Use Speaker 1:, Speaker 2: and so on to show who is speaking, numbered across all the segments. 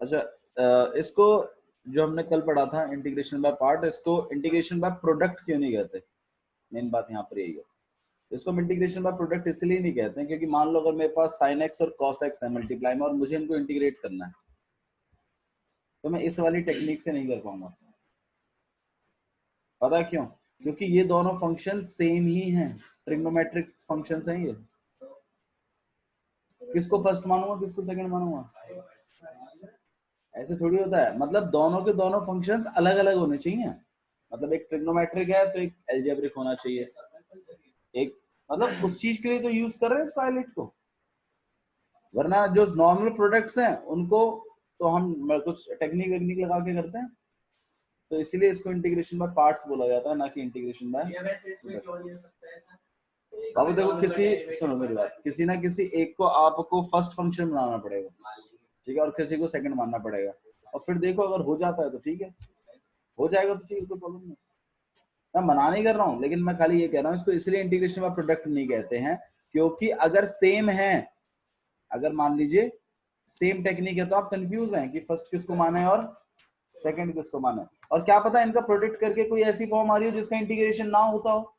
Speaker 1: अच्छा इसको जो हमने कल पढ़ा था इंटीग्रेशन बाय पार्ट, इसको इंटीग्रेशन बाय प्रोडक्ट क्यों नहीं कहते? मेन बात यहाँ पर यही है। इसको हम इंटीग्रेशन बाय प्रोडक्ट इसलिए नहीं कहते हैं क्योंकि मान लो अगर मेरे पास sin x और cos x है मल्टीप्लाई में और मुझे इनको इंटीग्रेट करना है, तो मैं इस वाली टेक्निक से नहीं कर पाऊंगा। पता है क्यों? क्योंकि ये दोनों फंक्शन सेम ही हैं, ट्रिग्नोमेट्रिक फंक्शंस हैं ये। किसको फर्स्ट मानूंगा, किसको सेकंड मानूंगा? ऐसे थोड़ी होता है। मतलब दोनों के दोनों फंक्शंस अलग अलग होने चाहिए। मतलब एक ट्रिग्नोमेट्रिक है तो एक एल्जेब्रिक होना चाहिए। एक मतलब उस चीज के लिए तो यूज कर रहे हैं इस पायलट को, वरना जो नॉर्मल प्रोडक्ट्स हैं उनको तो हम कुछ टेक्निक वेक्निक लगा के करते हैं। तो इसीलिए इसको इंटीग्रेशन बाय पार्ट्स बोला जाता है, ना कि इंटीग्रेशन बाय। बाबू देखो, सुनो मेरी बात, किसी ना किसी एक को आपको फर्स्ट फंक्शन बनाना पड़ेगा, ठीक है, और किसी को सेकंड मानना पड़ेगा, और फिर देखो अगर हो जाता है तो ठीक है, हो जाएगा तो ठीक है, कोई प्रॉब्लम नहीं। मैं मना नहीं कर रहा हूँ, लेकिन मैं खाली ये कह रहा हूँ इसको इसलिए इंटीग्रेशन बाय प्रोडक्ट नहीं कहते हैं क्योंकि अगर सेम है, अगर मान लीजिए सेम टेक्निक है तो आप कंफ्यूज हैं कि फर्स्ट किसको माने और सेकंड किसको माने, और क्या पता इनका प्रोडक्ट करके कोई ऐसी फॉर्म आ रही हो जिसका इंटीग्रेशन ना होता हो,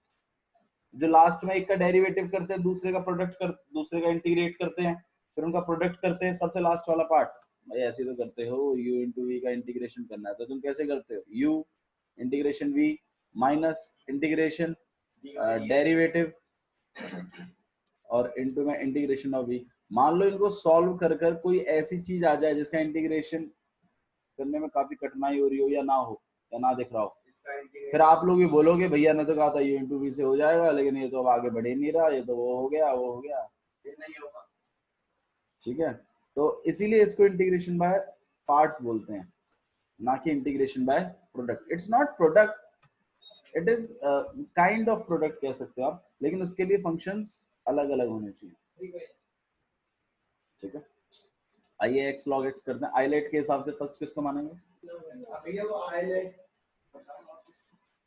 Speaker 1: जो लास्ट में एक का डेरिवेटिव करते हैं, दूसरे का प्रोडक्ट कर, दूसरे का इंटीग्रेट करते हैं, फिर उनका प्रोडक्ट करते हैं, सबसे लास्ट वाला पार्ट। भाई ऐसे तो करते हो, u इंटू वी का इंटीग्रेशन करना है तो तुम कैसे करते हो, u integration v minus integration derivative और इनटू में इंटीग्रेशन ऑफ v। मान लो इनको सॉल्व कर कर कोई ऐसी चीज आ जाए जिसका इंटीग्रेशन करने में काफी कठिनाई हो रही हो या ना हो या ना दिख रहा हो, फिर आप लोग भी बोलोगे भैया ने तो कहा था u इंटू वी से हो जाएगा, लेकिन ये तो अब आगे बढ़ ही नहीं रहा, ये तो वो हो गया वो हो गया, ये नहीं होगा। ठीक है, तो इसीलिए इसको इंटीग्रेशन बाय पार्ट्स बोलते हैं, ना कि integration by product. It's not product, it is kind of product कह सकते हो आप, लेकिन उसके लिए फंक्शंस अलग अलग होने चाहिए। ठीक है, आइए x log x करते हैं। आइलेट के हिसाब से फर्स्ट किसको मानेंगे?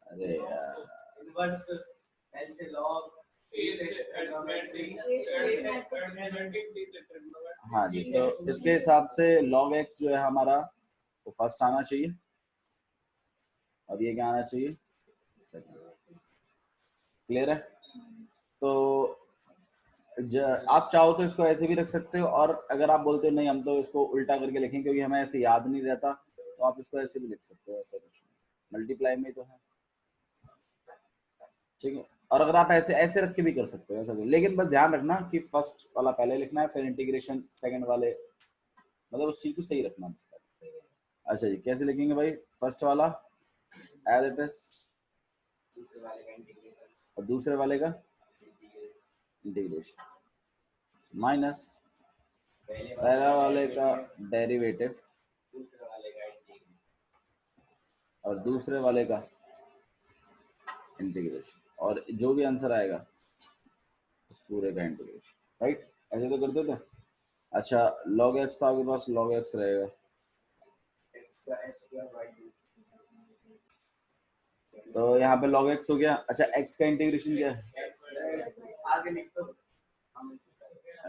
Speaker 1: अरे यार, इनवर्स एल से log, हाँ जी, तो इसके हिसाब से log x जो है हमारा वो फर्स्ट आना चाहिए, और ये क्या आना चाहिए, सेकंड। क्लियर है? तो आप चाहो तो इसको ऐसे भी रख सकते हो, और अगर आप बोलते हो नहीं हम तो इसको उल्टा करके लिखें क्योंकि हमें ऐसे याद नहीं रहता, तो आप इसको ऐसे भी लिख सकते हो, ऐसा कुछ मल्टीप्लाई में तो है। ठीक है, और अगर आप ऐसे ऐसे रख के भी कर सकते हो, ऐसा भी, लेकिन बस ध्यान रखना कि फर्स्ट वाला पहले लिखना है, फिर इंटीग्रेशन सेकंड वाले, मतलब उस चीज को सही रखना है। अच्छा जी, कैसे लिखेंगे भाई? फर्स्ट वाला एज इट इज, और दूसरे वाले का इंटीग्रेशन माइनस पहला वाले का डेरिवेटिव और दूसरे वाले का इंटीग्रेशन, और जो भी आंसर आएगा उस पूरे का इंटीग्रेशन। राइट, ऐसे तो करते थे। अच्छा, log x तो आपके पास log x रहेगा, तो यहाँ पे log x हो गया। अच्छा, x का इंटीग्रेशन क्या है? आगे लिख दो,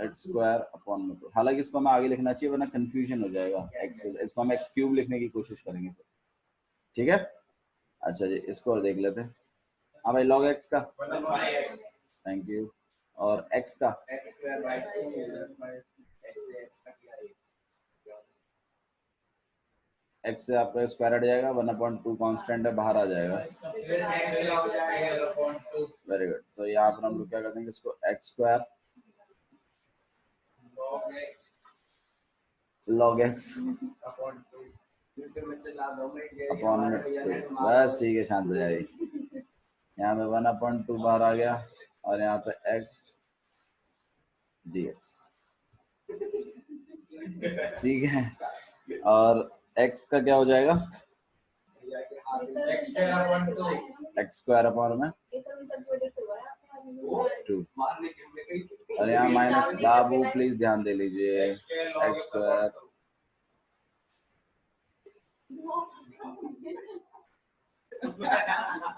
Speaker 1: एक्स स्क्वायर अपॉन में, हालांकि इसको हमें आगे लिखना चाहिए वरना कंफ्यूजन हो जाएगा, x इसको हम x क्यूब लिखने की कोशिश करेंगे। ठीक है, अच्छा जी, इसको और देख लेते हैं। हाँ भाई, log x का, थैंक यू, और x का, x से आपका स्क्वायर हट जाएगा, 1/2 कांस्टेंट है, बाहर आ जाएगा। वेरी गुड, तो यहाँ पर हम लोग क्या कर देंगे, इसको x square log x upon में 2, बस ठीक है, शांत हो जाइए। यहाँ पे 1/2 बाहर आ गया, और यहाँ पे x dx, ठीक है, और x का क्या हो जाएगा, एक्स स्क्वायर अपॉन में 2, और यहाँ माइनस, बाबू प्लीज ध्यान दे लीजिए, एक्स स्क्वायर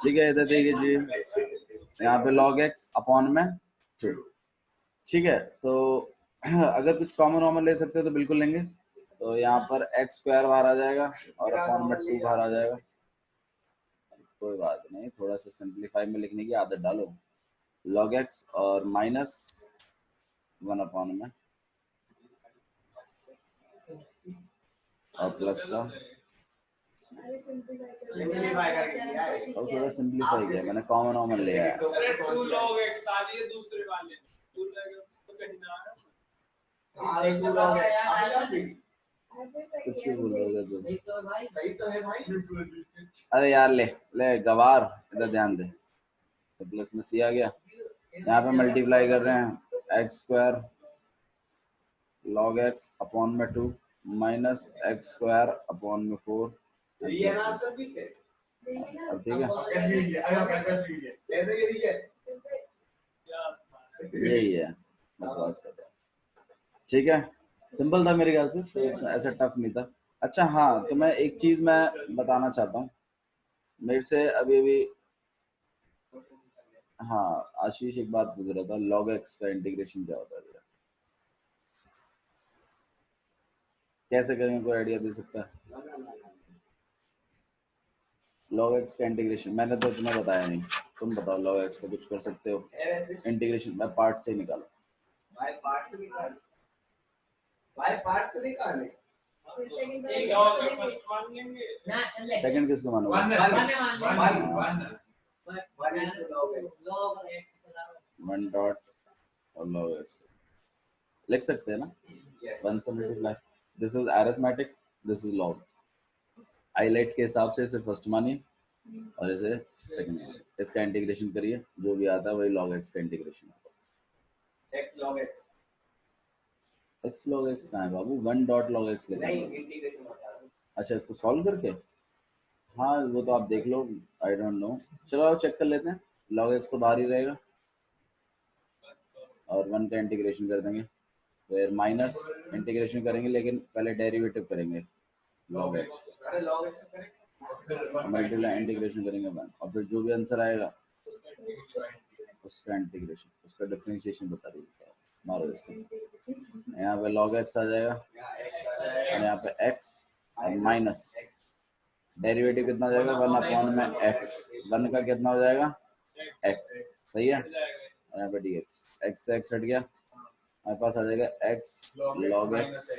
Speaker 1: ठीक है, इधर देखिए, यहाँ पे log x अपॉन में 2। ठीक है, तो अगर कुछ कॉमन वॉमन ले सकते हो तो बिल्कुल लेंगे, तो यहाँ पर एक्स स्क्वायर बाहर आ जाएगा और अपॉन में 2 बाहर आ जाएगा। कोई बात नहीं, थोड़ा सा सिंप्लीफाई में लिखने की आदत डालो। लॉग एक्स और माइनस 1 अपॉन में और प्लस का और थोड़ा सिंप्लीफाई किया मैंने, कॉमन ले आया। कुछ भी बोल रहे हो
Speaker 2: सही तो है भाई।
Speaker 1: अरे यार ले गवार, इधर ध्यान दे। तो प्लस में सी आ गया, यहाँ पे मल्टीप्लाई कर रहे हैं x square log x upon में 2 माइनस एक्स स्क्वायर अपॉन में 4।
Speaker 2: ये ना आप सब पीछे
Speaker 1: अब ठीक है, यही है बकवास कर रहा हूं। ठीक है, सिंपल था मेरे ख्याल से, तो ऐसा टफ नहीं था। अच्छा हाँ, तो मैं एक चीज मैं बताना चाहता हूँ, मेरे से अभी हाँ आशीष एक बात पूछ रहा था, लॉग एक्स का इंटीग्रेशन क्या होता है, कैसे करेंगे, कोई आइडिया दे सकता है? लॉग एक्स का इंटीग्रेशन मैंने तो तुम्हें बताया नहीं, तुम बताओ लॉग एक्स का कुछ कर सकते हो इंटीग्रेशन? मैं पार्ट से ही निकालो।
Speaker 2: भाई पार्ट से निकाल, भाई पार्ट से निकाले।
Speaker 1: सेकंड किसको मानोगे? वन डॉट और लॉग एक्स लिख सकते हैं ना, 1 से multiply. This is arithmetic, this is log. Highlight के हिसाब से इसे फर्स्ट मानिए और इसे सेकंड मानिए। इसका इंटीग्रेशन करिए, जो भी आता है वही लॉग एक्स का इंटीग्रेशन होगा।
Speaker 2: X log x,
Speaker 1: x log x कहाँ है बाबू? 1 डॉट लॉग एक्स लिखा है।
Speaker 2: इंटीग्रेशन होता है।
Speaker 1: अच्छा, इसको सॉल्व करके, हाँ वो तो आप देख लो, आई डोंट नो। चलो आप चेक कर लेते हैं, लॉग एक्स तो बाहर ही रहेगा और 1 का इंटीग्रेशन कर देंगे, फिर माइनस इंटीग्रेशन करेंगे, लेकिन पहले डेरिवेटिव करेंगे लॉग एक्स,
Speaker 2: अरे लॉग एक्स करें,
Speaker 1: मल्टीप्लाई इंटीग्रेशन करेंगे 1 और फिर जो भी आंसर आएगा उसका इंटीग्रेशन, उसका डिफरेंशिएशन बता दीजिए, मारो इसको। यहाँ पे लॉग एक्स आ जाएगा और यहाँ पे एक्स और माइनस डेरिवेटिव कितना हो जाएगा, 1 अपॉन में एक्स, 1 का कितना हो जाएगा एक्स, सही है। और यहाँ पे डी एक्स से एक्स हट गया, हमारे पास आ जाएगा एक्स लॉग एक्स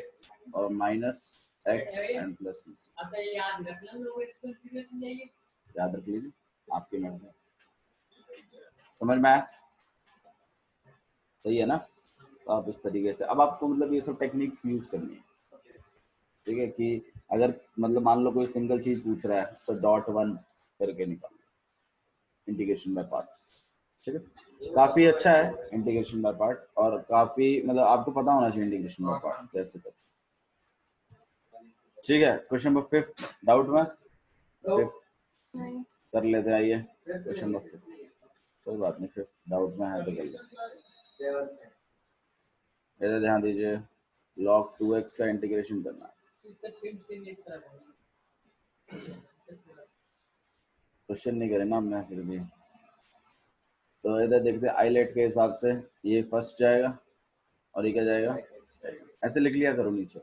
Speaker 1: और माइनस एक्स एंड प्लस में से। याद रख लीजिए, आपकी मर्जी, समझ में आया? सही है ना? तो आप इस तरीके से, अब आपको मतलब ये सब टेक्निक्स यूज करनी है, ठीक है? कि अगर मतलब मान लो कोई सिंगल चीज पूछ रहा है तो डॉट 1 करके निकालो इंटीग्रेशन बाय पार्ट्स, ठीक है? काफी अच्छा है इंटीग्रेशन बाय पार्ट, और काफी मतलब आपको पता होना चाहिए इंटीग्रेशन बाय पार्ट कैसे करते, ठीक है? क्वेश्चन नंबर 5 डाउट में 5 कर लेते हैं, आइए क्वेश्चन नंबर 5, कोई बात नहीं, 5 डाउट में है तो कर लेते। इधर ध्यान दीजिए, log 2x का इंटीग्रेशन करना है, क्वेश्चन नहीं करें ना हमने फिर भी। तो इधर देखते हैं आईलेट के हिसाब से, ये फर्स्ट जाएगा और ये क्या जाएगा, ऐसे लिख लिया करो नीचे,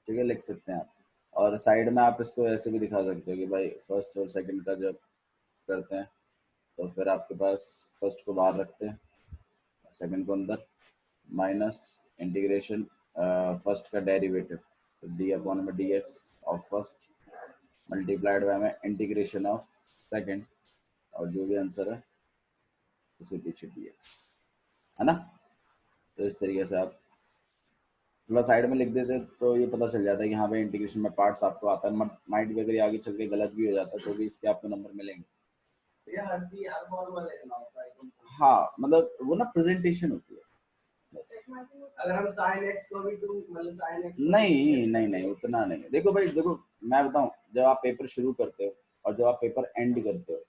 Speaker 1: ठीक है? लिख सकते हैं आप, और साइड में आप इसको ऐसे भी दिखा सकते हो कि भाई फर्स्ट और सेकंड का जब करते हैं तो फिर आपके पास फर्स्ट को बाहर रखते हैं, सेकंड को अंदर, माइनस इंटीग्रेशन फर्स्ट का डेरिवेटिव डी अपॉन में D x of first multiplied by में इंटीग्रेशन ऑफ सेकंड, और जो भी आंसर है उसके पीछे डी एक्स, है ना? तो इस तरीके से आप थोड़ा साइड में लिख देते तो ये पता चल जाता है कि हाँ भाई इंटीग्रेशन में पार्ट्स आपको आता है। माइंड भी अगर आगे चल के गलत भी हो जाता है तो भी इसके आपको नंबर मिलेंगे। हाँ मतलब वो ना प्रेजेंटेशन होती है बस।
Speaker 2: अगर हम sin x को भी तो मतलब sin x
Speaker 1: नहीं उतना नहीं। देखो भाई देखो, मैं बताऊं, जब आप पेपर शुरू करते हो और जब आप पेपर एंड करते हो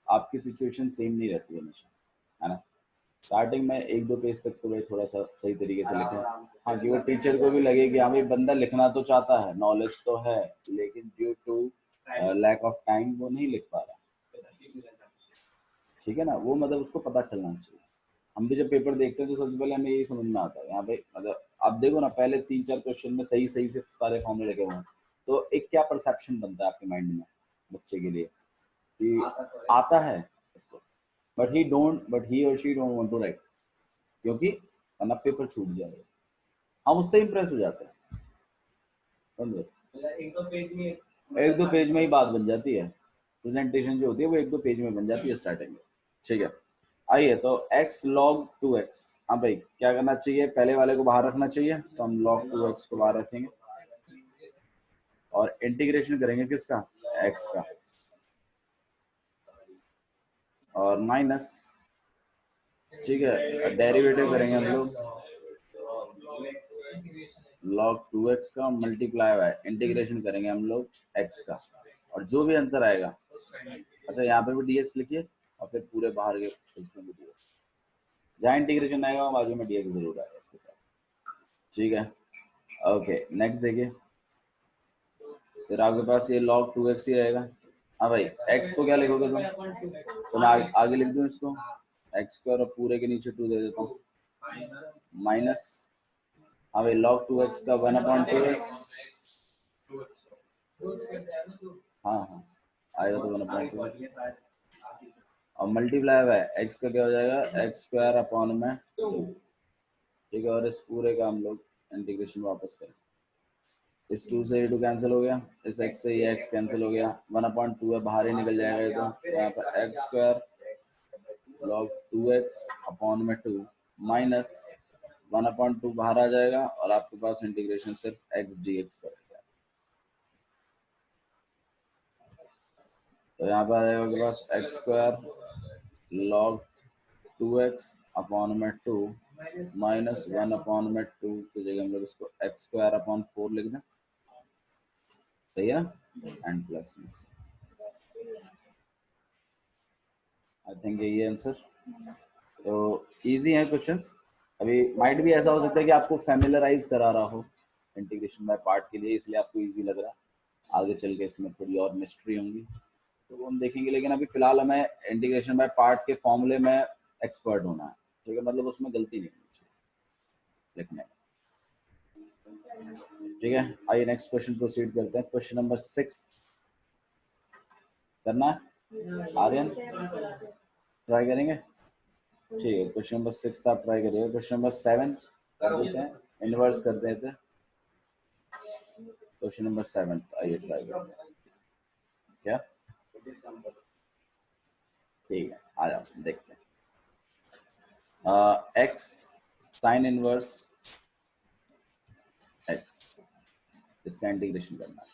Speaker 1: आपकी सिचुएशन सेम नहीं रहती है हमेशा, है ना? स्टार्टिंग में 1-2 पेज तक तो भाई थोड़ा सा सही तरीके से लिखें, हाँ, कि वो टीचर को भी लगे कि हाँ भाई बंदा लिखना तो चाहता है, नॉलेज तो है, लेकिन due to lack of time वो नहीं लिख पा रहा, ठीक है ना? वो मतलब उसको पता चलना चाहिए। हम भी जब पेपर देखते हैं तो सबसे पहले हमें यही समझ में आता है यहाँ पे मतलब आप देखो ना पहले 3-4 क्वेश्चन में सही सही से सारे फॉर्मूले लगे हुए हैं, तो एक क्या परसेप्शन बनता है आपके माइंड में बच्चे के लिए कि आता है इसको, but he or she don't want to write, क्योंकि वरना पेपर छूट जाएगा। हम उससे इंप्रेस हो जाते हैं, समझे? एक दो पेज में ही बात बन जाती है, प्रेजेंटेशन जो होती है वो 1-2 पेज में बन जाती है स्टार्टिंग में, ठीक है। आइए तो x log 2x, हाँ भाई क्या करना चाहिए, पहले वाले को बाहर रखना चाहिए, तो हम log 2x को बाहर रखेंगे और इंटीग्रेशन करेंगे किसका, x का, और माइनस, ठीक है, डेरिवेटिव करेंगे हम लोग log 2x का, मल्टीप्लाई बाय इंटीग्रेशन करेंगे हम लोग x का, और जो भी आंसर आएगा, अच्छा यहाँ पे भी dx लिखिए और फिर पूरे बाहर के dx, जहाँ इंटीग्रेशन आएगा वहाँ बाजू में dx जरूर आएगा इसके साथ, ठीक है। ओके नेक्स्ट देखिए, फिर आपके पास ये log 2x ही रहेगा। हाँ भाई x को क्या लिखोगे तुम, तो मैं आगे लिख दूँ इसको x स्क्वायर और पूरे के नीचे 2 दे देता हूँ, माइनस, हाँ भाई log 2x का 1/2x, हाँ हाँ आएगा तो 1/2 और मल्टीप्लाई बाय x का क्या हो जाएगा, x स्क्वायर अपॉन में 2, ठीक है, और इस पूरे का हम लोग इंटीग्रेशन वापस करें, इस 2 से ये 2 कैंसिल हो गया, इस x से ये x कैंसिल हो गया, 1/2 है बाहर ही निकल जाएगा ये, तो यहाँ पर x square log 2x upon में 2 माइनस 1/2 बाहर आ जाएगा और आपके पास इंटीग्रेशन सिर्फ x dx करेगा, तो यहाँ पर आ जाएगा आपके पास x square log 2x upon में 2 माइनस 1/2 की जगह हम लोग इसको x स्क्वायर अपॉन 4 लिख दें, सही है, एंड प्लस में आई थिंक यही है आंसर। तो इजी है क्वेश्चंस, अभी माइट भी ऐसा हो सकता है कि आपको फैमिलराइज करा रहा हो इंटीग्रेशन बाय पार्ट के लिए, इसलिए आपको इजी लग रहा है, आगे चल के इसमें थोड़ी और मिस्ट्री होंगी तो वो हम देखेंगे, लेकिन अभी फिलहाल हमें इंटीग्रेशन बाय पार्ट के फॉर्मूले में एक्सपर्ट होना है, ठीक है, मतलब उसमें गलती नहीं होनी चाहिए लिखने में, ठीक है। आइए नेक्स्ट क्वेश्चन प्रोसीड करते हैं, क्वेश्चन नंबर 6 करना है, आर्यन ट्राई करेंगे, ठीक है। क्वेश्चन नंबर 6 आप ट्राई करिए, क्वेश्चन नंबर 7 कर देते हैं, इन्वर्स कर देते हैं, क्वेश्चन नंबर 7 आइए ट्राई करते हैं, क्या ठीक है, आ जाओ देखते हैं, एक्स साइन इनवर्स एक्स, इसका इंटीग्रेशन करना है।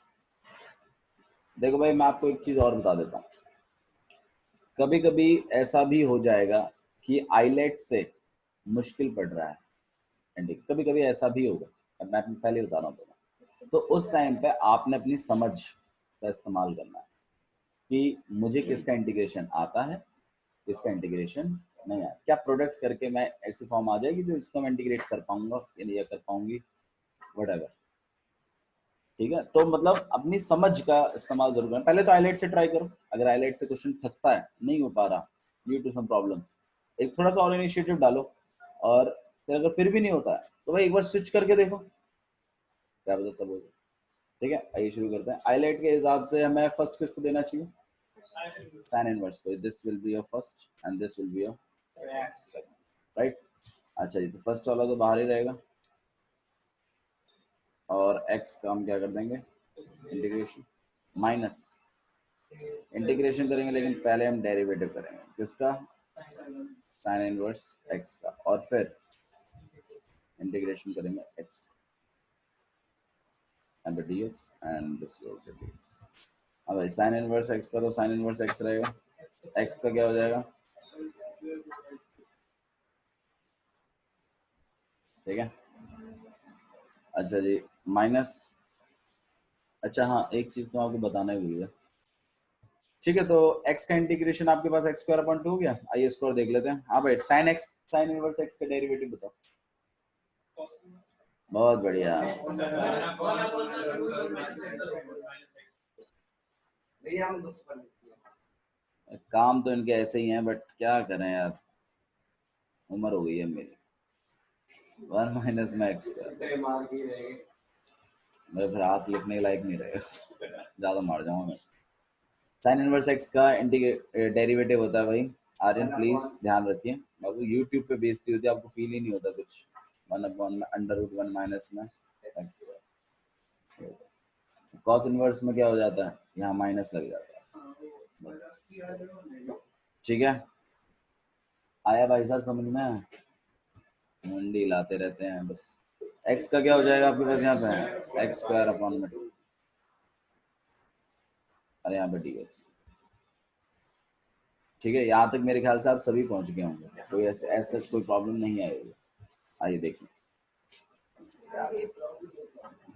Speaker 1: देखो भाई मैं आपको एक चीज और बता देता हूँ, कभी कभी ऐसा भी हो जाएगा कि आईलेट से मुश्किल पड़ रहा है, कभी कभी ऐसा भी होगा, अब मैं पहले बता रहा हूँ, तो उस टाइम पे आपने अपनी समझ का इस्तेमाल करना है कि मुझे किसका इंटीग्रेशन आता है, किसका इंटीग्रेशन नहीं आता, क्या प्रोडक्ट करके मैं ऐसी फॉर्म आ जाएगी जो इसको मैं इंटीग्रेट कर पाऊंगा या नहीं कर पाऊंगी, व्हाटएवर, ठीक है। तो मतलब अपनी समझ का इस्तेमाल जरूर करें, पहले तो आईलेट से ट्राई करो, अगर आईलेट से क्वेश्चन फंसता है, नहीं हो पा रहा ड्यू टू सम प्रॉब्लम्स, एक थोड़ा सा और इनिशिएटिव डालो, और फिर अगर फिर भी नहीं होता है तो भाई एक बार स्विच करके देखो, क्या पता तब हो जाए, ठीक है। आइए शुरू करते हैं, आईलेट के हिसाब से हमें फर्स्ट किसको देना चाहिए, साइन इनवर्स को, this will be your first and this will be your second, right. अच्छा जी, तो फर्स्ट वाला तो बाहर ही रहेगा, और x का हम क्या कर देंगे, इंटीग्रेशन, माइनस इंटीग्रेशन करेंगे, लेकिन पहले हम डेरिवेटिव करेंगे किसका, साइन इनवर्स x का, और फिर इंटीग्रेशन करेंगे x and the dx and this will be dx। अब भाई साइन इनवर्स x का तो साइन इनवर्स x रहेगा, x का क्या हो जाएगा, ठीक है। अच्छा जी, माइनस, अच्छा हाँ एक चीज तो आपको बताना ही भूल गया, ठीक है, तो x का इंटीग्रेशन आपके पास x स्क्वायर अपॉन 2 हो गया, आइए इसको और देख लेते हैं। हाँ भाई sine x, sine inverse x का डेरिवेटिव बताओ, बहुत बढ़िया, काम तो इनके ऐसे ही हैं, बट क्या करें यार, उम्र हो गई है मेरी, 1 माइनस में एक्स स्क्वायर। मेरे फिर हाथ लिखने के लायक नहीं रहेगा, ज्यादा मार जाऊंगा मैं। साइन इनवर्स एक्स का डेरिवेटिव होता है भाई। आर्यन प्लीज ध्यान रखिए बाबू, यूट्यूब पे बेइज्जती होती है, आपको फील ही नहीं होता कुछ। 1/1 में अंडर रूट 1 माइनस में एक्स स्क्वायर। कॉस इनवर्स में क्या हो जाता है, यहाँ माइनस लग जाता है। ठीक है, आया भाई साहब समझ में? मुंडी लाते रहते हैं बस। एक्स का क्या हो जाएगा आपके पास यहाँ पे, एक्स स्क्वायर अपॉन में 2, और यहाँ पे डी एक्स। ठीक है, यहाँ तक मेरे ख्याल से आप सभी पहुंच गए होंगे, कोई ऐसा कोई प्रॉब्लम नहीं आएगी। आइए देखिए,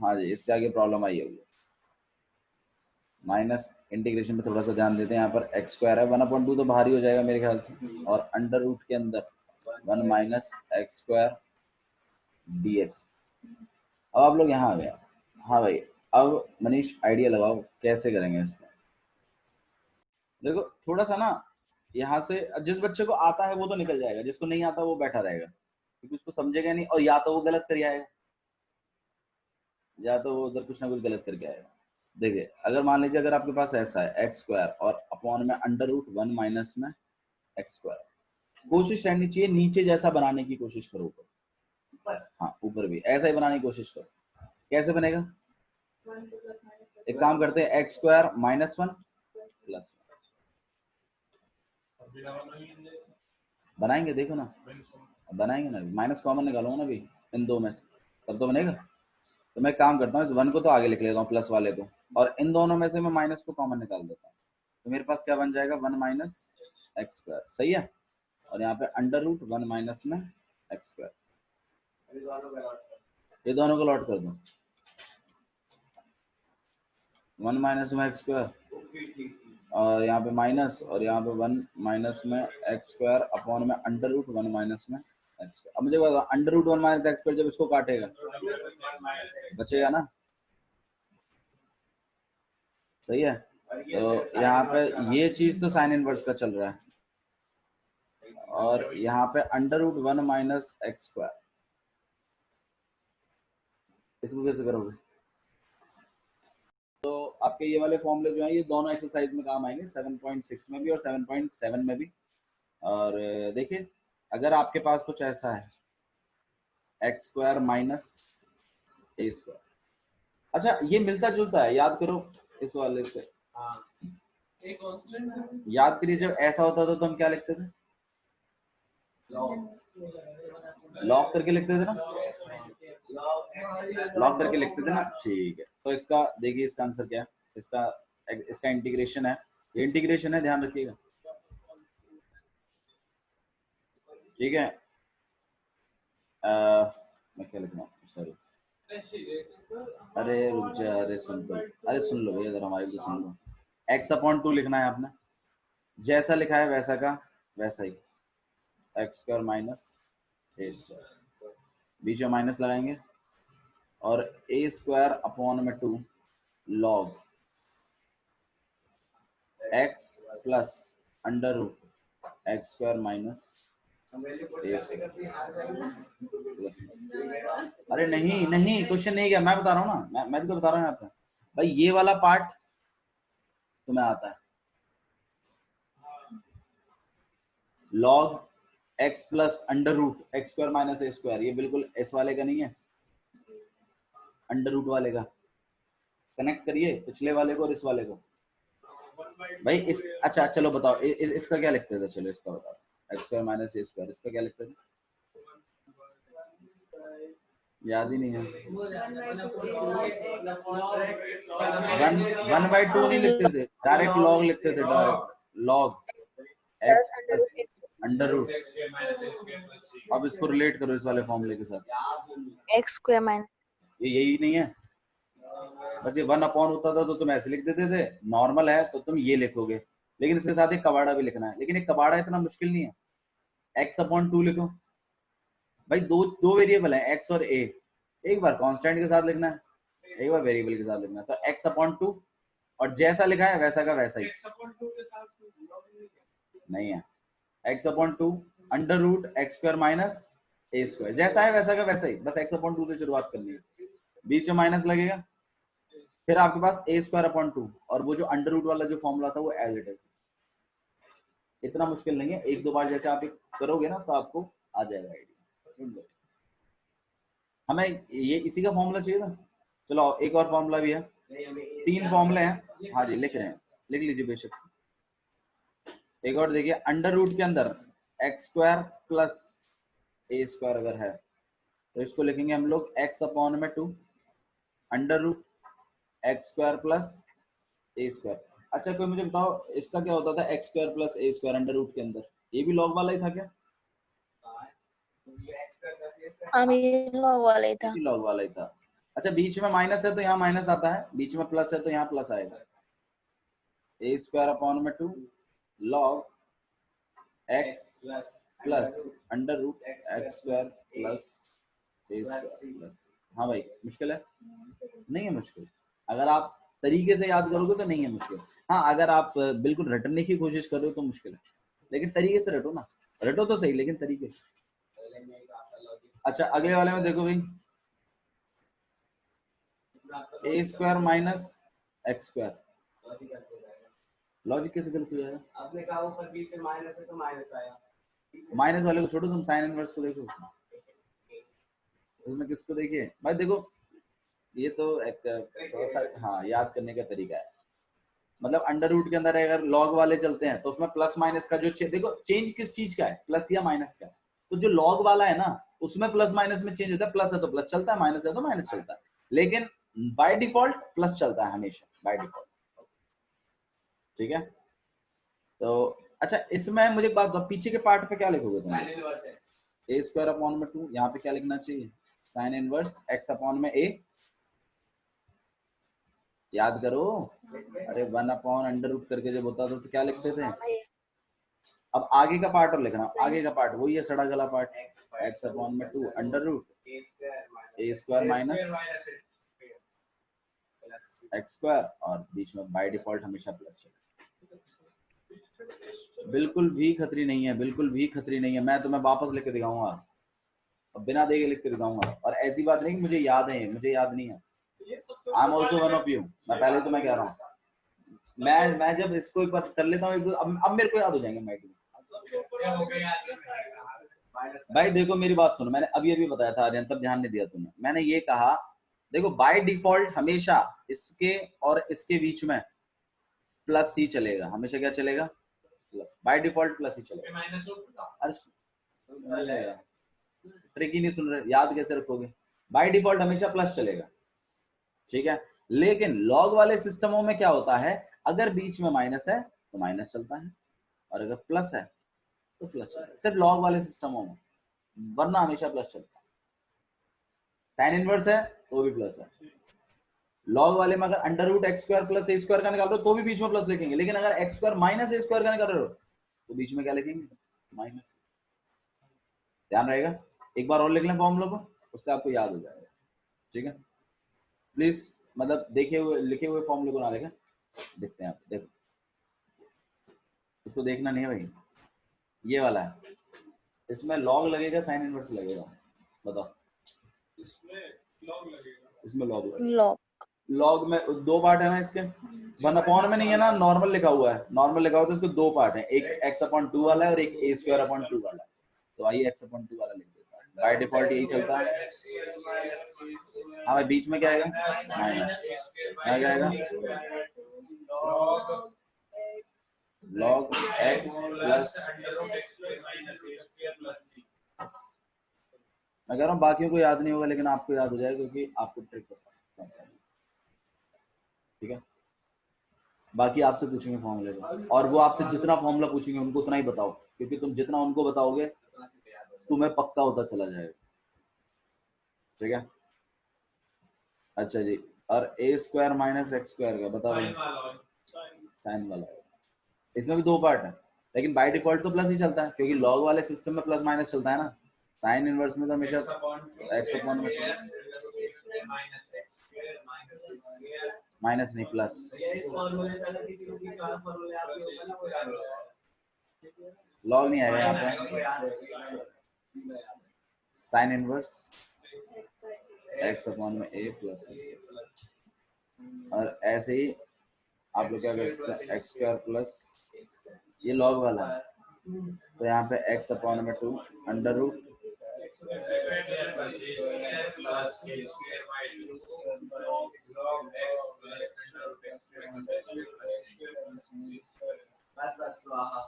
Speaker 1: हाँ जी, इससे आगे प्रॉब्लम आई होगी। माइनस इंटीग्रेशन में थोड़ा सा ध्यान देते हैं, यहाँ पर एक्स स्क्वायर है, 1/2 तो बाहर ही हो जाएगा मेरे ख्याल से, और अंडर रूट के अंदर 1 minus x square D x. अब आप लोग यहाँ आ गए। हाँ भाई, अब मनीष आइडिया लगाओ कैसे करेंगे इसको। देखो थोड़ा सा ना, यहाँ से जिस बच्चे को आता है वो तो निकल जाएगा, जिसको नहीं आता वो बैठा रहेगा, क्योंकि उसको समझेगा नहीं, और या तो वो गलत कर आएगा, या तो वो उधर कुछ ना कुछ गलत करके आएगा। देखिए अगर मान लीजिए, अगर आपके पास ऐसा है एक्स स्क्वायर और अपॉन में अंडर रूट 1 माइनस में एक्स स्क्वायर, कोशिश रहनी चाहिए नीचे जैसा बनाने की कोशिश करो, ऊपर, हाँ ऊपर भी ऐसा ही बनाने की कोशिश करो। कैसे बनेगा, एक काम करते हैं, एक्स स्क्वायर माइनस 1 प्लस 1 बनाएंगे, देखो ना बनाएंगे ना, माइनस कॉमन निकालूंगा ना भी इन दो में से, तब तो बनेगा। तो मैं काम करता हूँ, इस 1 को तो आगे लिख लेता हूँ प्लस वाले को, और इन दोनों में से मैं माइनस को कॉमन निकाल देता हूँ, तो मेरे पास क्या बन जाएगा, 1 माइनस एक्स स्क्वायर, सही है। और यहाँ पे अंडर रूट 1 माइनस में एक्स स्क्वायर, ये दोनों को लॉट कर दूं, 1 माइनस में एक्स स्क्वायर, और यहाँ पे माइनस, और यहाँ पे 1 माइनस में एक्स स्क्वायर अपॉन में अंडर रूट 1 माइनस में एक्स स्क्वायर। अब मुझे बता, under root 1 minus x square जब इसको काटेगा बचेगा ना, सही है। तो यहाँ पे ये चीज तो साइन इनवर्स का चल रहा है, और यहाँ पे under root 1 minus x square, इसको कैसे करोगे? तो आपके ये वाले फॉर्मूले जो है ये दोनों एक्सरसाइज में काम आएंगे, 7.6 में भी और 7.7 में भी। और देखिए अगर आपके पास कुछ ऐसा है, x square minus A square, अच्छा ये मिलता जुलता है, याद करो इस वाले से, याद करिए जब ऐसा होता था तो हम क्या लिखते थे, लॉग करके लिखते थे ना, लॉग करके लिखते थे ना, ठीक है। तो इसका देखिए, इसका आंसर क्या है, इसका इसका इंटीग्रेशन है, ये इंटीग्रेशन है, ध्यान रखिएगा, ठीक है। मैं क्या लिखना, सॉरी, अरे रुक जा, अरे सुन लो, अरे सुन लो भैया, जरा हमारी भी सुन लो। एक्स अपॉन 2 लिखना है आपने, जैसा लिखा है वैसा का वैसा ही, X square minus A square, बीच में माइनस लगाएंगे, और ए स्क्वायर अपॉन में 2 log x plus under root X square minus A square. अरे नहीं नहीं, क्वेश्चन नहीं किया, मैं बता रहा हूँ ना, मैं भी तो बता रहा हूँ आपको भाई, ये वाला पार्ट तुम्हें आता है, log x plus under root X square minus A square, ये बिल्कुल इस वाले का नहीं है, अंडर रूट वाले का। कनेक्ट करिए पिछले वाले को और इस वाले को भाई, इस अच्छा चलो बताओ, इसका क्या लिखते थे, चलो इसका बताओ, x square minus A square, इसका क्या लिखते थे, याद ही नहीं है। 1/2 नहीं लिखते थे, डायरेक्ट लॉग लिखते थे, direct log x plus under root. अब इसको रिलेट करो इस वाले फॉर्मूले के साथ,
Speaker 3: एक्स स्क्वायर माइनस,
Speaker 1: ये यही नहीं है, बस ये 1 अपॉन होता था तो तुम ऐसे लिख देते थे, नॉर्मल है तो तुम ये लिखोगे, लेकिन इसके साथ एक कबाड़ा भी लिखना है, लेकिन एक कबाड़ा इतना मुश्किल नहीं है, एक्स अपॉन 2 लिखो भाई, दो दो वेरिएबल है एक्स और ए, एक बार कांस्टेंट के साथ लिखना है, एक बार वेरिएबल के साथ लिखना है, तो एक्स अपॉन 2, और जैसा लिखा है वैसा का वैसा ही, नहीं है, X upon 2 under root X square minus A square, जैसा है वैसा का वैसा ही, बस x अपॉन 2 से शुरुआत करनी है, बीच में माइनस लगेगा, फिर आपके पास ए स्क्वायर अपॉन 2, और वो जो अंडर रूट वाला जो फॉर्मूला था वो एज इट इज। इतना मुश्किल नहीं है, एक दो बार जैसे आप करोगे ना तो आपको आ जाएगा आइडिया। हमें ये इसी का फॉर्मूला चाहिए था। चलो एक और फॉर्मूला भी है, 3 फॉर्मूले हैं। हाँ जी लिख रहे हैं, लिख लीजिए बेशक से। एक और देखिए, अंडर रूट के अंदर x square plus A square अगर है तो इसको लिखेंगे हम लोग x अपॉन में 2 under root X square plus A square. अच्छा कोई मुझे बताओ इसका क्या होता था, X square plus A square under root के अंदर, ये भी लॉग वाला ही था क्या?
Speaker 3: ये लॉग वाला ही
Speaker 1: ये
Speaker 3: था।
Speaker 1: भी लॉग वाला ही था। अच्छा बीच में माइनस है तो यहाँ माइनस आता है, बीच में प्लस है तो यहाँ प्लस आएगा। ए स्क्वायर अपॉन में 2 log x plus under root X square plus A square plus. हाँ भाई मुश्किल है? नहीं है मुश्किल, अगर आप तरीके से याद करोगे तो नहीं है मुश्किल। हाँ अगर आप बिल्कुल रटने की कोशिश कर रहे हो तो मुश्किल है, लेकिन तरीके से रटो ना, रटो तो सही लेकिन तरीके से। अच्छा अगले वाले में देखो भाई, A square minus x square, logic कैसे गलत हो जाएगा?
Speaker 2: आपने कहा ऊपर बीच में माइनस है तो माइनस आया,
Speaker 1: माइनस वाले को छोड़ो, तुम साइन इनवर्स को देखो, उसमें किसको देखिए भाई, देखो ये तो एक थोड़ा सा हाँ याद करने का तरीका है। मतलब अंडर रूट के अंदर अगर लॉग वाले चलते हैं तो उसमें प्लस माइनस का जो देखो चेंज किस चीज का है, प्लस या माइनस का है। तो जो लॉग वाला है ना उसमें प्लस माइनस में चेंज होता है, प्लस है तो प्लस चलता है, माइनस है तो माइनस चलता है, लेकिन बाय डिफॉल्ट प्लस चलता है हमेशा बाय डिफॉल्ट। ठीक है तो अच्छा इसमें मुझे एक बात बताओ, पीछे के पार्ट पे क्या लिखोगे तुम? ए स्क्वायर अपॉन में 2, यहाँ पे क्या लिखना चाहिए? साइन इनवर्स एक्स अपॉन में ए, याद करो। अरे 1 अपॉन अंडर रूट करके जब होता था तो क्या लिखते थे? अब आगे का पार्ट और लिखना, आगे का पार्ट वही है सड़ा गला पार्ट, एक्स अपॉन में 2 अंडर रूट ए स्क्वायर माइनस एक्स स्क्वायर, और बीच में बाय डिफॉल्ट हमेशा प्लस चले। बिल्कुल भी खतरी नहीं है, बिल्कुल भी खतरी नहीं है, मैं तुम्हें वापस लिख के दिखाऊंगा, अब बिना देखे लिख के दिखाऊंगा। और ऐसी बात नहीं कि मुझे याद है, मुझे याद नहीं है, I am also one of you. मैं पहले तो मैं कह रहा हूँ, मैं जब इसको एक बार कर लेता हूँ अब मेरे को याद हो जाएंगे माइक में। भाई देखो मेरी बात सुनो, मैंने अभी अभी बताया था आर्यन, तब ध्यान नहीं दिया तुमने। मैंने ये कहा देखो बाय डिफॉल्ट हमेशा इसके और इसके बीच में प्लस ही चलेगा, हमेशा क्या चलेगा? प्लस, बाय डिफॉल्ट प्लस ही चलेगा। अरे ट्रिकी नहीं सुन रहे, याद कैसे रखोगे? बाय डिफॉल्ट हमेशा प्लस चलेगा, ठीक है। लेकिन लॉग वाले सिस्टमों में क्या होता है, अगर बीच में माइनस है तो माइनस चलता है, और अगर प्लस है तो प्लस चलता है, सिर्फ लॉग वाले सिस्टमों में, वरना हमेशा प्लस चलता है। साइन इनवर्स है तो भी प्लस है। लॉग वाले में अगर under root X square plus A square का निकाल रहे हो तो भी बीच में प्लस लिखेंगे, लेकिन अगर x square minus A square का निकाल रहे हो तो बीच में क्या लिखेंगे? माइनस। ध्यान रहेगा, एक बार और लिख लें फॉर्मूला को, उससे आपको याद हो जाएगा, ठीक है। प्लीज मतलब देखे हुए लिखे हुए फॉर्मूले को ना लिखें, देखते हैं आप, देखो इसको देखना नहीं है भाई, ये वाला है, इसमें लॉग लगेगा साइन इनवर्स लगेगा, बताओ। इसमें लॉग लगेगा, लॉग में 2 पार्ट है ना इसके, 1 अपॉन में नहीं है ना, नॉर्मल लिखा हुआ है, नॉर्मल लिखा हुआ है तो इसके 2 पार्ट है, एक x अपॉन 2 वाला है और एक a स्क्वायर अपॉन 2 वाला है। तो आइए x अपॉन 2 वाला लिख देता है, बाय डिफॉल्ट यही चलता है। हाँ भाई बीच में क्या आएगा? माइनस, क्या आएगा? लॉग x प्लस, मैं कह रहा हूँ बाकियों को याद नहीं होगा लेकिन आपको याद हो जाएगा क्योंकि आपको ट्रिक पता है, ठीक है। बाकी आपसे पूछेंगे फॉर्मूले का, और वो आपसे जितना फॉर्मूला पूछेंगे उनको उतना ही बताओ, क्योंकि तुम जितना उनको बताओगे तुम्हें पक्का होता चला जाएगा, ठीक है। अच्छा जी, और A square minus x square का बताओ, साइन वाला, इसमें भी 2 पार्ट है, लेकिन बाय डिफॉल्ट तो प्लस ही चलता है क्योंकि लॉग वाले सिस्टम में प्लस माइनस चलता है ना, साइन इनवर्स में तो हमेशा एक्स अपॉन में माइनस नहीं प्लस। लॉग नहीं आएगा यहाँ पे, साइन इनवर्स x अपॉन में a प्लस और ऐसे ही आप लोग क्या कर सकते हैं एक्स स्क्वायर प्लस ये लॉग वाला है तो यहाँ पे x अपॉन में 2 अंडर रूट
Speaker 2: बस स्वाहा।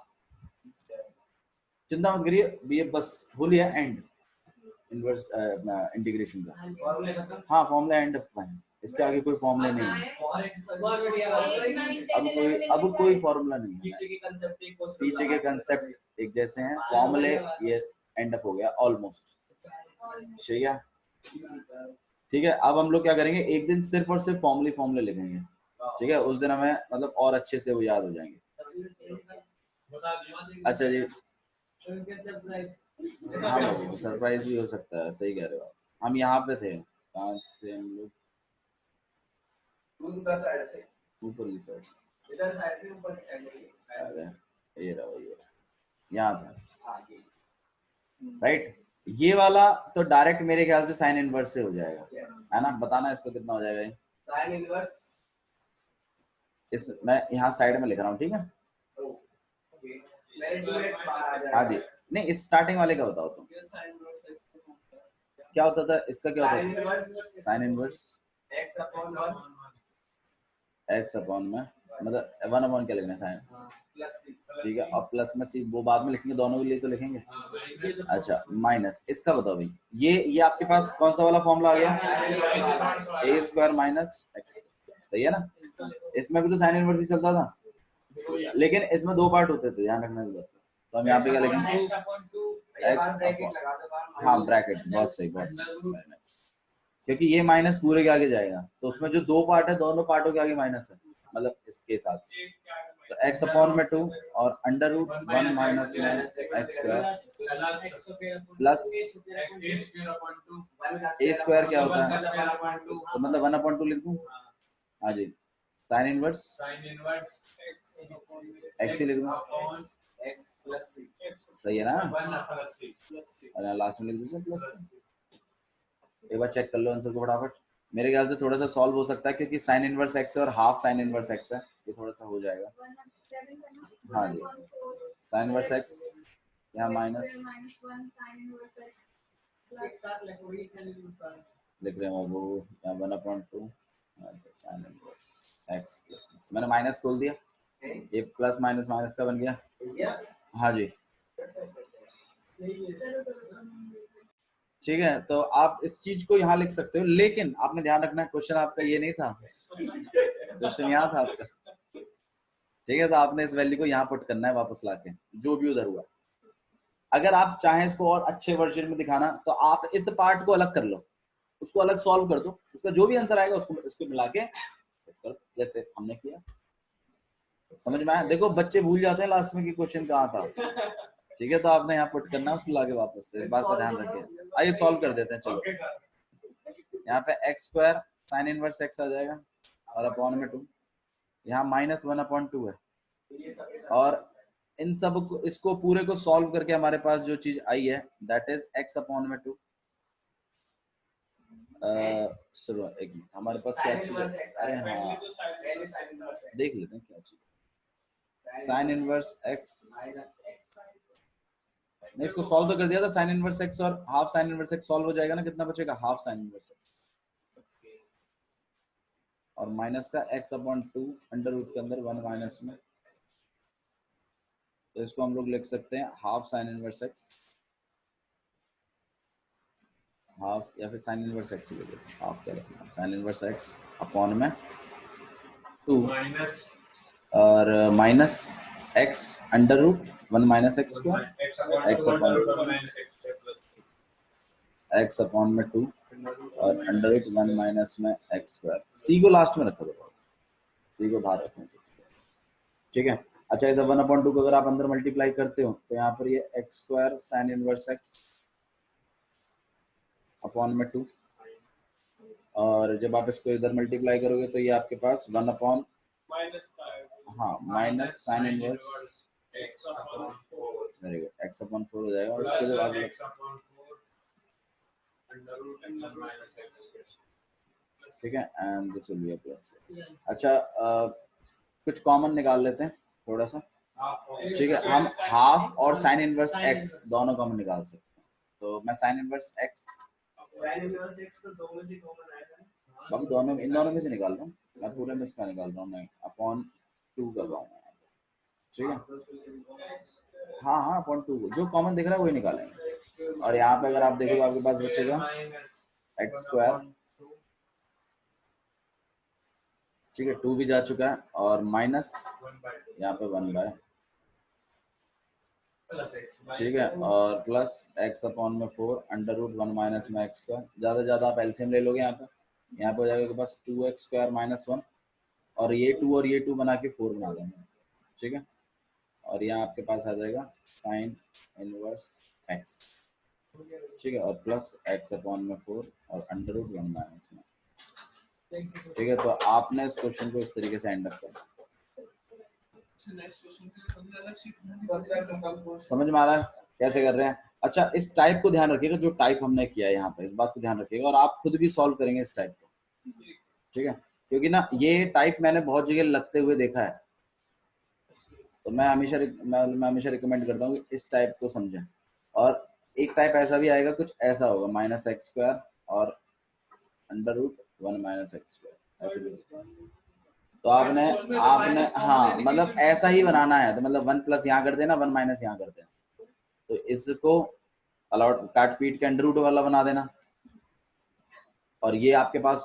Speaker 1: चिंता मत करिए ये बस हो लिया एंड इनवर्स इंटीग्रेशन का
Speaker 2: फॉर्मूले खत्म।
Speaker 1: हाँ फॉर्मूला एंड है इसके आगे कोई फॉर्मूला नहीं है अब कोई फॉर्मूला नहीं है पीछे के कंसेप्ट एक जैसे हैं फॉर्मूले ये एंड अप हो गया ऑलमोस्ट सही है ठीक है अब हम लोग क्या करेंगे एक दिन सिर्फ और सिर्फ फॉर्मूले लिखेंगे ठीक है उस दिन हमें मतलब और अच्छे से वो याद हो जाएंगे अच्छा जी हाँ बाबू सरप्राइज भी हो सकता है सही कह रहे हो आप हम यहाँ पे थे कहाँ थे हम लोग
Speaker 2: ऊपर साइड थे,
Speaker 1: ऊपर की साइड
Speaker 2: इधर साइड थे, ऊपर साइड थे।
Speaker 1: अरे ये रहा यहाँ था
Speaker 2: आगे।
Speaker 1: राइट ये वाला तो डायरेक्ट मेरे ख्याल से साइन इनवर्स से हो जाएगा
Speaker 2: Yes.
Speaker 1: है ना बताना इसको कितना हो जाएगा ये
Speaker 2: साइन इनवर्स।
Speaker 1: इस मैं यहाँ साइड में लिख रहा हूँ ठीक है
Speaker 2: ओके। मेरे 2x बाहर आ जाएगा।
Speaker 1: हाँ जी नहीं इस स्टार्टिंग वाले का बताओ तुम क्या होता था इसका क्या
Speaker 2: साइन
Speaker 1: होता
Speaker 2: इनवर्स
Speaker 1: था sign inverse
Speaker 2: x upon 1
Speaker 1: x upon में मतलब 1 अपॉन क्या लिखना है साइन
Speaker 2: प्लस c।
Speaker 1: ठीक है और प्लस में सी वो बाद में लिखेंगे दोनों के लिए तो लिखेंगे अच्छा माइनस इसका बताओ भाई ये आपके पास कौन सा वाला फॉर्मूला आ गया ए स्क्वायर माइनस एक्स सही है ना इसमें भी तो साइन इनवर्स ही चलता था लेकिन इसमें दो पार्ट होते थे ध्यान रखना जरूरत तो हम यहाँ पे क्या लिखेंगे
Speaker 2: x ब्रैकेट लगा दो बाहर।
Speaker 1: हाँ ब्रैकेट बहुत सही क्योंकि ये माइनस पूरे के आगे जाएगा तो उसमें जो दो पार्ट है दोनों पार्टों के आगे माइनस है मतलब इसके हिसाब से तो x अपॉन में 2 और अंडर रूट 1 माइनस में x square plus A square क्या होता है तो मतलब 1 अपॉन 2 लिख दूं हाँ जी साइन इनवर्स एक्स ही लिख दूं
Speaker 2: x प्लस c।
Speaker 1: सही है ना और लास्ट में लिख दीजिए प्लस एक बार चेक कर लो आंसर को फटाफट मेरे ख्याल से थोड़ा सा सॉल्व हो सकता है क्योंकि साइन इनवर्स एक्स है और हाफ साइन इनवर्स एक्स है ये थोड़ा सा हो जाएगा हाँ जी साइन इनवर्स एक्स यहाँ माइनस लिख रहे हैं वो यहाँ 1/2 साइन इनवर्स एक्स प्लस मैंने माइनस खोल दिया ये प्लस माइनस माइनस का बन गया हाँ जी ठीक है तो आप इस चीज को यहाँ लिख सकते हो लेकिन आपने ध्यान रखना क्वेश्चन आपका ये नहीं था क्वेश्चन यहाँ था आपका ठीक है तो आपने इस वैल्यू को यहाँ पुट करना है वापस लाके जो भी उधर हुआ अगर आप चाहें इसको और अच्छे वर्जन में दिखाना तो आप इस पार्ट को अलग कर लो उसको अलग सॉल्व कर दो उसका जो भी आंसर आएगा उसको इसको मिला के जैसे हमने किया समझ में आया देखो बच्चे भूल जाते हैं लास्ट में कि क्वेश्चन कहाँ था ठीक है तो आपने यहाँ पुट करना है उसको लाके वापस से इस बात का ध्यान रखिए आइए सॉल्व कर देते हैं चलो यहाँ पे X square sine inverse X आ जाएगा और अपॉन में 2 यहाँ माइनस 1/2 है और इन सब को इसको पूरे को सॉल्व करके हमारे पास जो चीज आई है दैट इज एक्स अपॉन में 2 सुनो एक मिनट हमारे पास क्या चीज है अरे हाँ देख लेते हैं क्या चीज साइन इनवर्स एक्स नहीं इसको सॉल्व तो कर दिया था साइन इनवर्स एक्स और half sine inverse x solve हो जाएगा ना कितना बचेगा हाफ साइन इनवर्स एक्स और माइनस का x अपॉन 2 अंडर रूट के अंदर 1 माइनस में तो इसको हम लोग लिख सकते हैं half sine inverse x half या फिर साइन इनवर्स x ले लो हाफ क्या रखना साइन इनवर्स x अपॉन में 2 और minus x under root 1 minus x square x upon में 2 और अंडर रूट 1 माइनस में एक्स स्क्वायर सी को लास्ट में रखा दो सी को बाहर रखना चाहिए ठीक है अच्छा इसे 1/2 को अगर आप अंदर मल्टीप्लाई करते हो तो यहाँ पर ये x square sine inverse x upon में 2 और जब आप इसको इधर मल्टीप्लाई करोगे तो ये आपके पास 1 अपॉन हाँ minus sine inverse very good x upon 4 हो जाएगा और उसके बाद ठीक है, and this will be a plus. अच्छा, कुछ कॉमन निकाल लेते हैं थोड़ा सा, ठीक है। हम हाफ और साइन इनवर्स एक्स दोनों कॉमन निकाल सकते हैं, तो मैं sign inverse x,
Speaker 2: sign inverse x तो दो में से कॉमन आएगा ना।
Speaker 1: बाकी दोनों इन दोनों में से निकाल रहा हूँ मैं, पूरे में इसका निकाल रहा हूँ मैं, अपॉन 2 कर रहा हूँ, ठीक है। हाँ हाँ, अपॉन 2 जो कॉमन दिख रहा है वही निकालेंगे। और यहाँ पे अगर आप देखोगे आपके पास बचेगा एक्स स्क्वायर, ठीक है, 2 भी जा चुका है, और माइनस यहाँ पे 1/, ठीक है, और प्लस एक्स अपॉन में 4 अंडर रूट 1 माइनस में एक्स स्क्वायर। ज़्यादा से ज़्यादा आप एलसीएम ले लोगे यहाँ पे हो जाएगा बस 2x स्क्वायर माइनस 1, और ये 2 और ये 2 बना के 4 बना देंगे, ठीक है। और यहाँ आपके पास आ जाएगा साइन इनवर्स एक्स, ठीक है, और प्लस एक्स अपॉन में 4 और अंडर रूट 1 माइनस में, ठीक है। तो आपने इस क्वेश्चन को इस तरीके से एंड अप कर, समझ में आ रहा है कैसे कर रहे हैं। अच्छा, इस टाइप को ध्यान रखिएगा, जो टाइप हमने किया है यहाँ पे, इस बात को ध्यान रखिएगा, और आप खुद भी सॉल्व करेंगे इस टाइप को, ठीक है, क्योंकि ना ये टाइप मैंने बहुत जगह लगते हुए देखा है, तो मैं हमेशा रिकमेंड करता हूँ कि इस टाइप को समझें। और एक टाइप ऐसा भी आएगा, कुछ ऐसा होगा, माइनस एक्स स्क्वायर और under root 1 minus x square, ऐसे भी। तो आपने हाँ, मतलब ऐसा ही बनाना है, तो मतलब 1 प्लस यहाँ कर देना, 1 माइनस यहाँ कर देना, तो इसको अलाउड काट पीट के अंडर रूट वाला बना देना, और ये आपके पास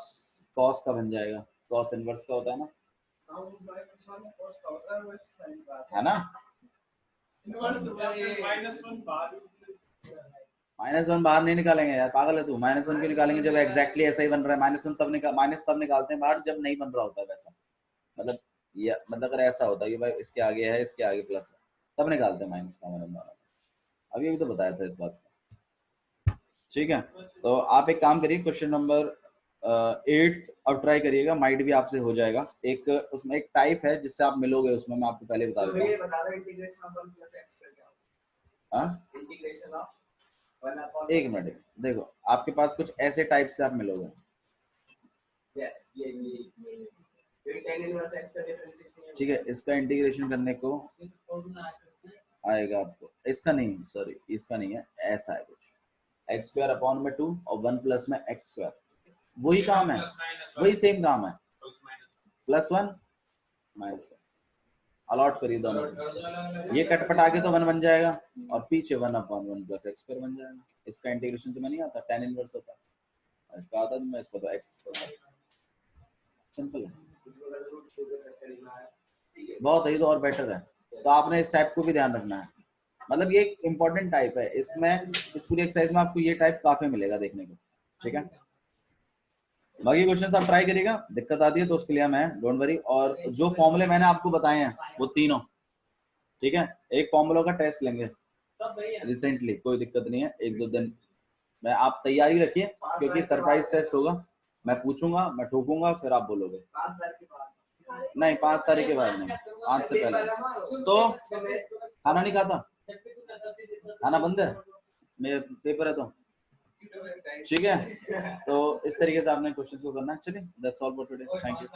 Speaker 1: कॉस का बन जाएगा, कॉस इनवर्स का होता है ना, है ना। -1 बाहर नहीं निकालेंगे यार, पागल है तू, -1 क्यों निकालेंगे जब एग्जैक्टली ऐसा ही बन रहा है। -1 तब माइनस तब निकालते हैं बाहर जब नहीं बन रहा होता है वैसा, मतलब ये मतलब अगर ऐसा होता है कि भाई इसके आगे है, इसके आगे प्लस है, तब निकालते हैं माइनस का मैंने अभी तो बताया था इस बात को, ठीक है। तो आप एक काम करिए, क्वेश्चन नंबर 8 अब ट्राई करिएगा, माइट भी आपसे हो जाएगा। एक उसमें एक टाइप है जिससे आप मिलोगे, उसमें मैं आपको पहले बता देता हूँ। एक मिनट देखो, आपके पास कुछ ऐसे टाइप से आप मिलोगे, ठीक है। इसका इंटीग्रेशन करने को आएगा आपको, इसका नहीं, सॉरी इसका नहीं है, ऐसा है कुछ, एक्स स्क्वायर अपॉन में 2 और 1 प्लस में एक्स स्क्वायर, वही काम है, वही सेम काम है, +1 -1 अलॉट करिए दोनों, ये कटपटा के तो 1 बन जाएगा, और पीछे 1 अपॉन 1 प्लस एक्स स्क्वायर बन जाएगा। इसका इंटीग्रेशन तो मैं नहीं आता, tan इनवर्स होता है, इसका आता है, मैं इसको तो एक्स, सिंपल है, बहुत है, तो और बेटर है। तो आपने इस टाइप को भी ध्यान रखना है, मतलब ये एक इम्पोर्टेंट टाइप है, इसमें इस पूरी एक्सरसाइज में आपको ये टाइप काफी मिलेगा देखने को, ठीक है। बाकी क्वेश्चन आप ट्राई करिएगा, दिक्कत आती है तो उसके लिए मैं डोंट वरी। और जो फॉर्मूले मैंने आपको बताए हैं वो तीनों, ठीक है, एक फॉर्मूला का टेस्ट लेंगे रिसेंटली, कोई दिक्कत नहीं है, 1-2 दिन में आप तैयारी रखिए, क्योंकि सरप्राइज टेस्ट होगा, मैं पूछूंगा, मैं ठोकूंगा, फिर आप बोलोगे। नहीं, 5 तारीख के बाद नहीं, 5 से पहले। तो खाना नहीं खाता, खाना बंद है, मेरे पेपर है तो, ठीक है। तो इस तरीके से आपने क्वेश्चन को करना है। चलिए, that's all for today, thank you.